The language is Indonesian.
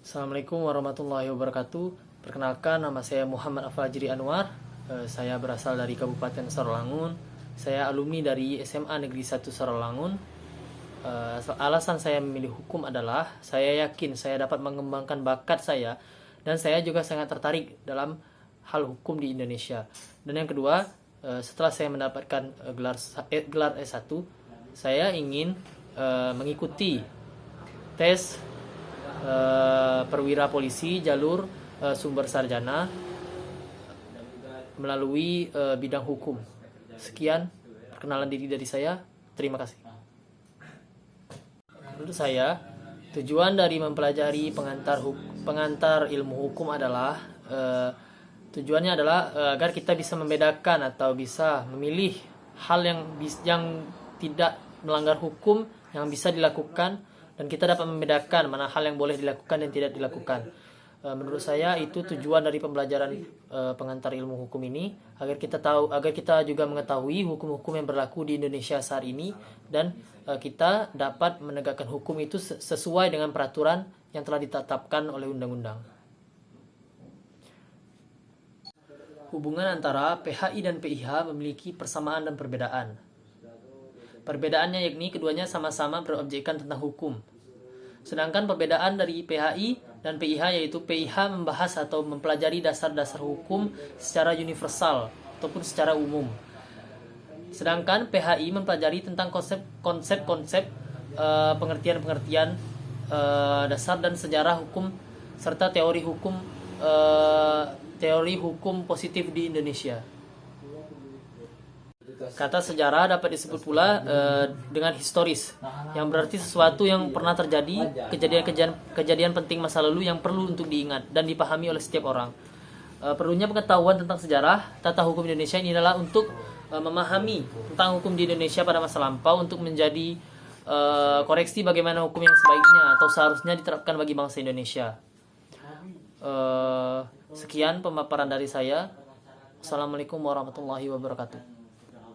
Assalamualaikum warahmatullahi wabarakatuh. Perkenalkan, nama saya Muhammad Afajri Anwar. Saya berasal dari Kabupaten Sarawangun. Saya alumni dari SMA Negeri 1 Sarawangun. Alasan saya memilih hukum adalah saya yakin saya dapat mengembangkan bakat saya dan saya juga sangat tertarik dalam hal hukum di Indonesia. Dan yang kedua, setelah saya mendapatkan gelar S1, saya ingin mengikuti tes perwira polisi jalur sumber sarjana melalui bidang hukum. Sekian perkenalan diri dari saya. Terima kasih. Menurut saya, tujuan dari mempelajari pengantar ilmu hukum adalah tujuannya adalah agar kita bisa membedakan atau bisa memilih hal yang tidak melanggar hukum yang bisa dilakukan, dan kita dapat membedakan mana hal yang boleh dilakukan dan tidak dilakukan. Menurut saya itu tujuan dari pembelajaran pengantar ilmu hukum ini, agar kita juga mengetahui hukum-hukum yang berlaku di Indonesia saat ini, dan kita dapat menegakkan hukum itu sesuai dengan peraturan yang telah ditetapkan oleh undang-undang. Hubungan antara PHI dan PIH memiliki persamaan dan perbedaan. Perbedaannya yakni keduanya sama-sama berobjekkan tentang hukum. Sedangkan perbedaan dari PHI dan PIH yaitu PIH membahas atau mempelajari dasar-dasar hukum secara universal ataupun secara umum. Sedangkan PHI mempelajari tentang konsep-konsep, pengertian-pengertian dasar dan sejarah hukum serta teori hukum positif di Indonesia. Kata sejarah dapat disebut pula dengan historis, yang berarti sesuatu yang pernah terjadi, kejadian penting masa lalu yang perlu untuk diingat dan dipahami oleh setiap orang. Perlunya pengetahuan tentang sejarah tata hukum Indonesia ini adalah untuk memahami tentang hukum di Indonesia pada masa lampau, untuk menjadi koreksi bagaimana hukum yang sebaiknya atau seharusnya diterapkan bagi bangsa Indonesia. Sekian pemaparan dari saya. Assalamualaikum warahmatullahi wabarakatuh.